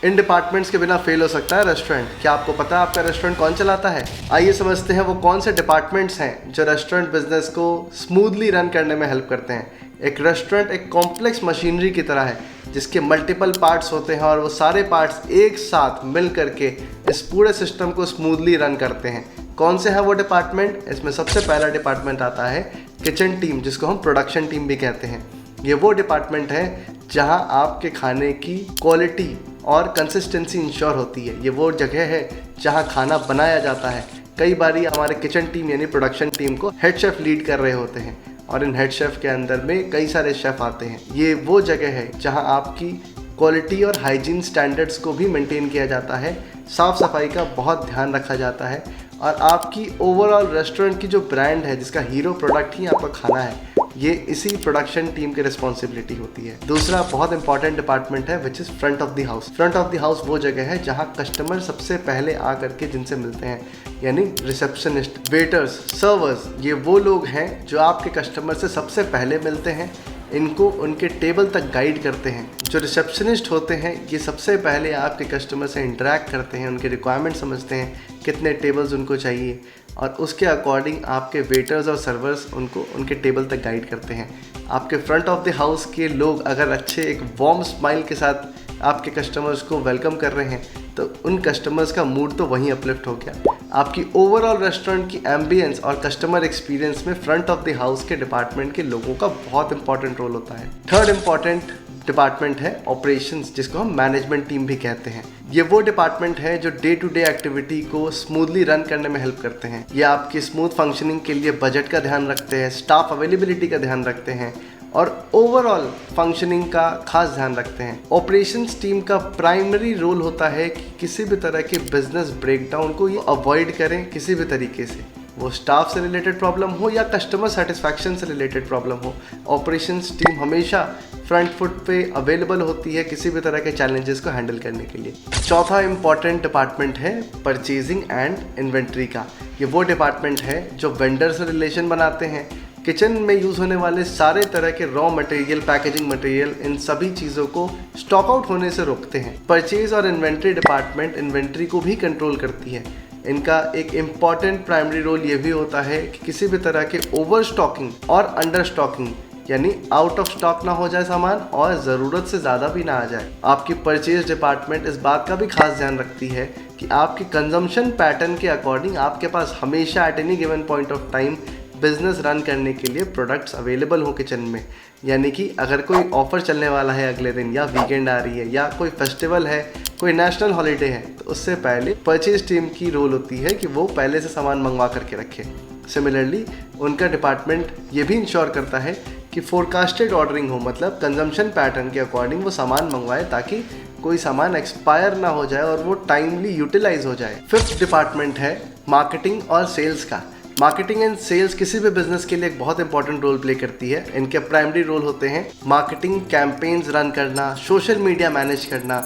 इन departments के बिना fail हो सकता है रेस्टोरेंट। क्या आपको पता है आपका रेस्टोरेंट कौन चलाता है? आइए समझते हैं वो कौन से डिपार्टमेंट्स हैं जो रेस्टोरेंट बिजनेस को स्मूथली रन करने में हेल्प करते हैं। एक रेस्टोरेंट एक कॉम्प्लेक्स मशीनरी की तरह है जिसके मल्टीपल पार्ट्स होते हैं और वो सारे पार्ट्स एक साथ मिल करके इस पूरे सिस्टम को स्मूथली रन करते हैं। कौन से हैं वो डिपार्टमेंट? इसमें सबसे पहला डिपार्टमेंट आता है किचन टीम, जिसको हम प्रोडक्शन टीम भी कहते हैं। ये वो डिपार्टमेंट है जहां आपके खाने की क्वालिटी और कंसिस्टेंसी इंश्योर होती है। ये वो जगह है जहां खाना बनाया जाता है। कई बारी हमारे किचन टीम यानी प्रोडक्शन टीम को हेड शेफ लीड कर रहे होते हैं और इन हेड शेफ के अंदर में कई सारे शेफ आते हैं। ये वो जगह है जहां आपकी क्वालिटी और हाइजीन स्टैंडर्ड्स को भी मेंटेन किया जाता है, साफ़ सफाई का बहुत ध्यान रखा जाता है और आपकी ओवरऑल रेस्टोरेंट की जो ब्रांड है, जिसका हीरो प्रोडक्ट ही आपका खाना है, ये इसी प्रोडक्शन टीम की रिस्पॉन्सिबिलिटी होती है। दूसरा बहुत इंपॉर्टेंट डिपार्टमेंट है which is front of the house. Front of the house वो जगह है जहाँ कस्टमर सबसे पहले आ करके जिनसे मिलते हैं, यानी रिसेप्शनिस्ट, वेटर्स, सर्वर्स। ये वो लोग हैं जो आपके कस्टमर से सबसे पहले मिलते हैं, इनको उनके टेबल तक गाइड करते हैं। जो रिसेप्शनिस्ट होते हैं ये सबसे पहले आपके कस्टमर से इंटरेक्ट करते हैं, उनके रिक्वायरमेंट समझते हैं, कितने टेबल्स उनको चाहिए और उसके अकॉर्डिंग आपके वेटर्स और सर्वर्स उनको उनके टेबल तक गाइड करते हैं। आपके फ्रंट ऑफ द हाउस के लोग अगर अच्छे एक वार्म स्माइल के साथ आपके कस्टमर्स को वेलकम कर रहे हैं तो उन कस्टमर्स का मूड तो वहीं अपलिफ्ट हो गया। आपकी ओवरऑल रेस्टोरेंट की एम्बियंस और कस्टमर एक्सपीरियंस में फ्रंट ऑफ द हाउस के डिपार्टमेंट के लोगों का बहुत इंपॉर्टेंट रोल होता है। थर्ड इंपॉर्टेंट डिपार्टमेंट है ऑपरेशंस, जिसको हम मैनेजमेंट टीम भी कहते हैं। ये वो डिपार्टमेंट है जो डे टू डे एक्टिविटी को स्मूथली रन करने में हेल्प करते हैं। ये आपकी स्मूथ फंक्शनिंग के लिए बजट का ध्यान रखते हैं, स्टाफ अवेलेबिलिटी का ध्यान रखते हैं और ओवरऑल फंक्शनिंग का खास ध्यान रखते हैं। ऑपरेशंस टीम का प्राइमरी रोल होता है कि किसी भी तरह के बिजनेस ब्रेकडाउन को ये अवॉइड करें किसी भी तरीके से, वो स्टाफ से रिलेटेड प्रॉब्लम हो या कस्टमर सेटिस्फैक्शन से रिलेटेड प्रॉब्लम हो। ऑपरेशंस टीम हमेशा फ्रंट फुट पे अवेलेबल होती है किसी भी तरह के चैलेंजेस को हैंडल करने के लिए। चौथा इंपॉर्टेंट डिपार्टमेंट है परचेजिंग एंड इन्वेंट्री का। ये वो डिपार्टमेंट है जो वेंडर से रिलेशन बनाते हैं, किचन में यूज़ होने वाले सारे तरह के रॉ मटेरियल, पैकेजिंग मटेरियल, इन सभी चीज़ों को स्टॉक आउट होने से रोकते हैं। परचेज और इन्वेंट्री डिपार्टमेंट इन्वेंट्री को भी कंट्रोल करती है। इनका एक इम्पॉर्टेंट प्राइमरी रोल ये भी होता है कि किसी भी तरह के ओवर स्टॉकिंग और अंडर स्टॉकिंग यानी आउट ऑफ स्टॉक ना हो जाए सामान और ज़रूरत से ज़्यादा भी ना आ जाए। आपकी परचेज डिपार्टमेंट इस बात का भी खास ध्यान रखती है कि आपकी कंजम्पशन पैटर्न के अकॉर्डिंग आपके पास हमेशा at any given point of time business run करने के लिए प्रोडक्ट्स अवेलेबल हो किचन में। यानी कि अगर कोई ऑफर चलने वाला है अगले दिन, या वीकेंड आ रही है, या कोई फेस्टिवल है, कोई नेशनल हॉलीडे है, तो उससे पहले परचेज टीम की रोल होती है कि वो पहले से सामान मंगवा करके रखे। सिमिलरली उनका डिपार्टमेंट ये भी इंश्योर करता है कि फोरकास्टेड ऑर्डरिंग हो, मतलब कंजम्पशन पैटर्न के अकॉर्डिंग वो सामान मंगवाए ताकि कोई सामान एक्सपायर ना हो जाए और वो टाइमली यूटिलाइज हो जाए। फिफ्थ डिपार्टमेंट है मार्केटिंग और सेल्स का। मार्केटिंग एंड सेल्स किसी भी बिजनेस के लिए एक बहुत इंपॉर्टेंट रोल प्ले करती है। इनके प्राइमरी रोल होते हैं मार्केटिंग कैंपेन्स रन करना, सोशल मीडिया मैनेज करना,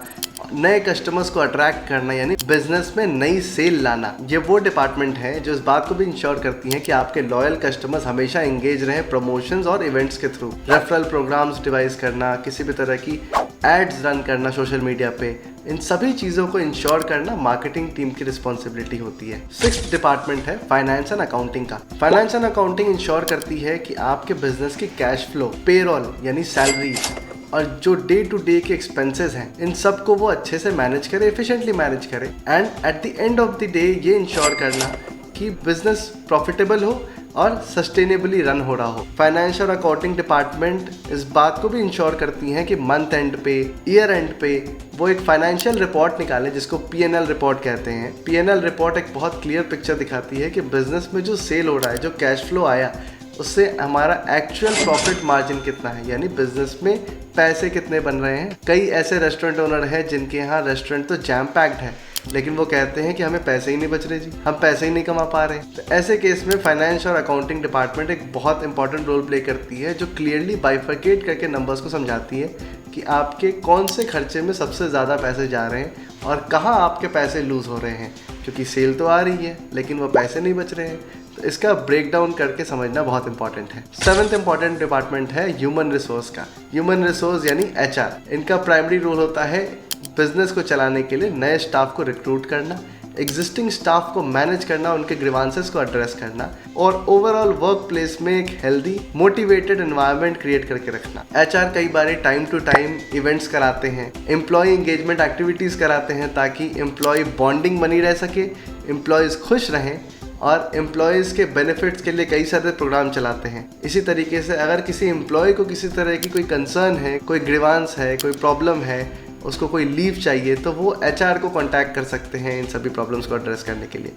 नए कस्टमर्स को अट्रैक्ट करना, यानी बिजनेस में नई सेल लाना। ये वो डिपार्टमेंट है जो इस बात को भी इंश्योर करती हैं कि आपके लॉयल कस्टमर्स हमेशा एंगेज रहें प्रमोशंस और इवेंट्स के थ्रू। रेफरल प्रोग्राम्स डिवाइस करना, किसी भी तरह की एड्स रन करना सोशल मीडिया पे, इन सभी चीज़ों को इंश्योर करना मार्केटिंग टीम की रिस्पॉन्सिबिलिटी होती है। सिक्स्थ डिपार्टमेंट है फाइनेंस एंड अकाउंटिंग का। फाइनेंस एंड अकाउंटिंग इंश्योर करती है कि आपके बिजनेस की कैश फ्लो, पेरोल यानी सैलरी और जो डे टू डे के एक्सपेंसेस हैं, इन सब को वो अच्छे से मैनेज करे, एफिशिएंटली मैनेज करे and at the end of the day ये इंश्योर करना कि बिजनेस प्रॉफिटेबल हो और सस्टेनेबली रन हो रहा हो। फाइनेंस और अकाउंटिंग डिपार्टमेंट इस बात को भी इंश्योर करती हैं कि मंथ एंड पे, ईयर एंड पे वो एक फाइनेंशियल रिपोर्ट निकालें जिसको P&L रिपोर्ट कहते हैं। P&L रिपोर्ट एक बहुत क्लियर पिक्चर दिखाती है कि बिजनेस में जो सेल हो रहा है, जो कैश फ्लो आया, उससे हमारा एक्चुअल प्रॉफिट मार्जिन कितना है, यानी बिजनेस में पैसे कितने बन रहे हैं। कई ऐसे रेस्टोरेंट ओनर हैं जिनके यहाँ रेस्टोरेंट तो जैम पैक्ड है लेकिन वो कहते हैं कि हमें पैसे ही नहीं बच रहे जी, हम पैसे ही नहीं कमा पा रहे। तो ऐसे केस में फाइनेंस और अकाउंटिंग डिपार्टमेंट एक बहुत इंपॉर्टेंट रोल प्ले करती है जो क्लियरली बाइफरकेट करके नंबर्स को समझाती है कि आपके कौन से खर्चे में सबसे ज़्यादा पैसे जा रहे हैं और कहाँ आपके पैसे लूज़ हो रहे हैं, क्योंकि सेल तो आ रही है लेकिन वो पैसे नहीं बच रहे हैं। तो इसका ब्रेक डाउन करके समझना बहुत इंपॉर्टेंट है। सेवंथ इंपॉर्टेंट डिपार्टमेंट है ह्यूमन रिसोर्स का। ह्यूमन रिसोर्स यानी HR। इनका प्राइमरी रोल होता है बिजनेस को चलाने के लिए नए स्टाफ को रिक्रूट करना, एग्जिस्टिंग स्टाफ को मैनेज करना, उनके ग्रीवांसेस को एड्रेस करना और ओवरऑल वर्क प्लेस में एक हेल्दी मोटिवेटेड एनवायरनमेंट क्रिएट करके रखना। एचआर कई बार टाइम टू टाइम इवेंट्स कराते हैं, एम्प्लॉय इंगेजमेंट एक्टिविटीज़ कराते हैं ताकि एम्प्लॉय बॉन्डिंग बनी रह सके, एम्प्लॉयज़ खुश रहें और एम्प्लॉयज़ के बेनिफिट्स के लिए कई सारे प्रोग्राम चलाते हैं। इसी तरीके से अगर किसी एम्प्लॉय को किसी तरह की कोई कंसर्न है, कोई ग्रीवांस है, कोई प्रॉब्लम है, उसको कोई लीव चाहिए, तो वो एचआर को कांटेक्ट कर सकते हैं इन सभी प्रॉब्लम्स को एड्रेस करने के लिए।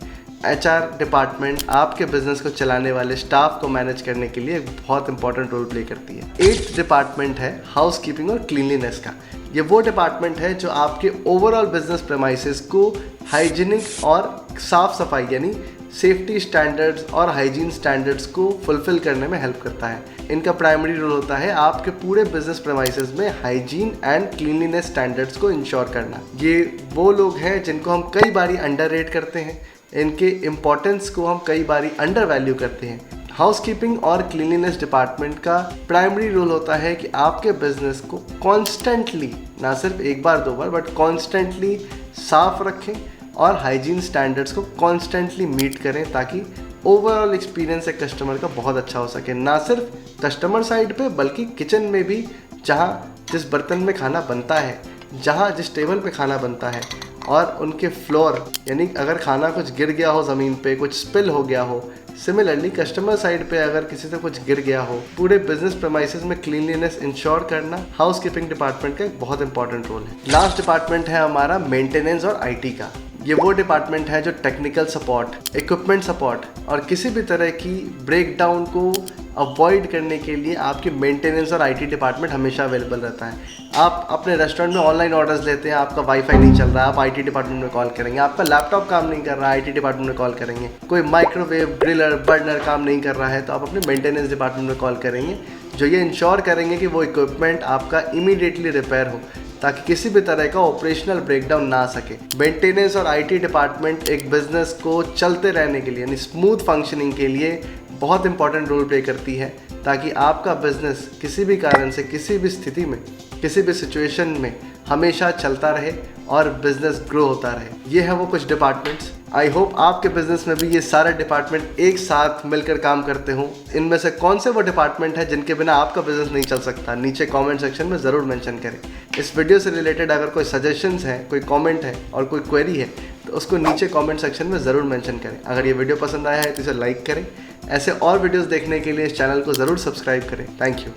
एचआर डिपार्टमेंट आपके बिजनेस को चलाने वाले स्टाफ को मैनेज करने के लिए एक बहुत इंपॉर्टेंट रोल प्ले करती है। 8th डिपार्टमेंट है हाउस कीपिंग और क्लीनलीनेस का। ये वो डिपार्टमेंट है जो आपके ओवरऑल बिजनेस प्रेमाइसेस को हाइजीनिक और साफ सफाई यानी सेफ्टी स्टैंडर्ड्स और हाइजीन स्टैंडर्ड्स को फुलफिल करने में हेल्प करता है। इनका प्राइमरी रोल होता है आपके पूरे बिजनेस प्रेमाइसेस में हाइजीन एंड क्लीनलीनेस स्टैंडर्ड्स को इंश्योर करना। ये वो लोग हैं जिनको हम कई बारी अंडररेट करते हैं, इनके इम्पोर्टेंस को हम कई बारी अंडर वैल्यू करते हैं। हाउसकीपिंग और क्लीनलीनेस डिपार्टमेंट का प्राइमरी रोल होता है कि आपके बिजनेस को कॉन्स्टेंटली, ना सिर्फ एक बार दो बार बट कॉन्स्टेंटली साफ रखें और हाइजीन स्टैंडर्ड्स को कॉन्स्टेंटली मीट करें ताकि ओवरऑल एक्सपीरियंस एक कस्टमर का बहुत अच्छा हो सके, ना सिर्फ कस्टमर साइड पे बल्कि किचन में भी, जहाँ जिस बर्तन में खाना बनता है, जहाँ जिस टेबल पे खाना बनता है और उनके फ्लोर यानी अगर खाना कुछ गिर गया हो ज़मीन पे, कुछ स्पिल हो गया हो, सिमिलरली कस्टमर साइड पे अगर किसी से कुछ गिर गया हो, पूरे बिजनेस प्रेमाइसेस में क्लीनलीनेस इंश्योर करना हाउसकीपिंग डिपार्टमेंट का एक बहुत इंपॉर्टेंट रोल है। लास्ट डिपार्टमेंट है हमारा मेंटेनेंस और आईटी का। ये वो डिपार्टमेंट है जो टेक्निकल सपोर्ट, इक्विपमेंट सपोर्ट और किसी भी तरह की ब्रेकडाउन को अवॉइड करने के लिए आपकी मेंटेनेंस और आईटी डिपार्टमेंट हमेशा अवेलेबल रहता है। आप अपने रेस्टोरेंट में ऑनलाइन ऑर्डर्स लेते हैं, आपका वाईफाई नहीं चल रहा है, आप आईटी डिपार्टमेंट में कॉल करेंगे। आपका लैपटॉप काम नहीं कर रहा है, आईटी डिपार्टमेंट में कॉल करेंगे। कोई माइक्रोवेव, ग्रिलर, बर्नर काम नहीं कर रहा है तो आप अपने मेंटेनेंस डिपार्टमेंट में कॉल करेंगे, जो ये इंश्योर करेंगे कि वो इक्विपमेंट आपका इमीडिएटली रिपेयर हो ताकि किसी भी तरह का ऑपरेशनल ब्रेकडाउन ना आ सके। मेंटेनेंस और आईटी डिपार्टमेंट एक बिजनेस को चलते रहने के लिए यानी स्मूथ फंक्शनिंग के लिए बहुत इंपॉर्टेंट रोल प्ले करती है ताकि आपका बिजनेस किसी भी कारण से, किसी भी स्थिति में, किसी भी सिचुएशन में हमेशा चलता रहे और बिजनेस ग्रो होता रहे। ये है वो कुछ डिपार्टमेंट्स। आई होप आपके बिजनेस में भी ये सारे डिपार्टमेंट एक साथ मिलकर काम करते हों। इनमें से कौन से वो डिपार्टमेंट है जिनके बिना आपका बिजनेस नहीं चल सकता, नीचे कमेंट सेक्शन में ज़रूर मेंशन करें। इस वीडियो से रिलेटेड अगर कोई सजेशंस है, कोई कमेंट है और कोई क्वेरी है तो उसको नीचे कमेंट सेक्शन में ज़रूर मेंशन करें। अगर ये वीडियो पसंद आया है तो इसे लाइक करें। ऐसे और वीडियोस देखने के लिए इस चैनल को ज़रूर सब्सक्राइब करें। Thank you.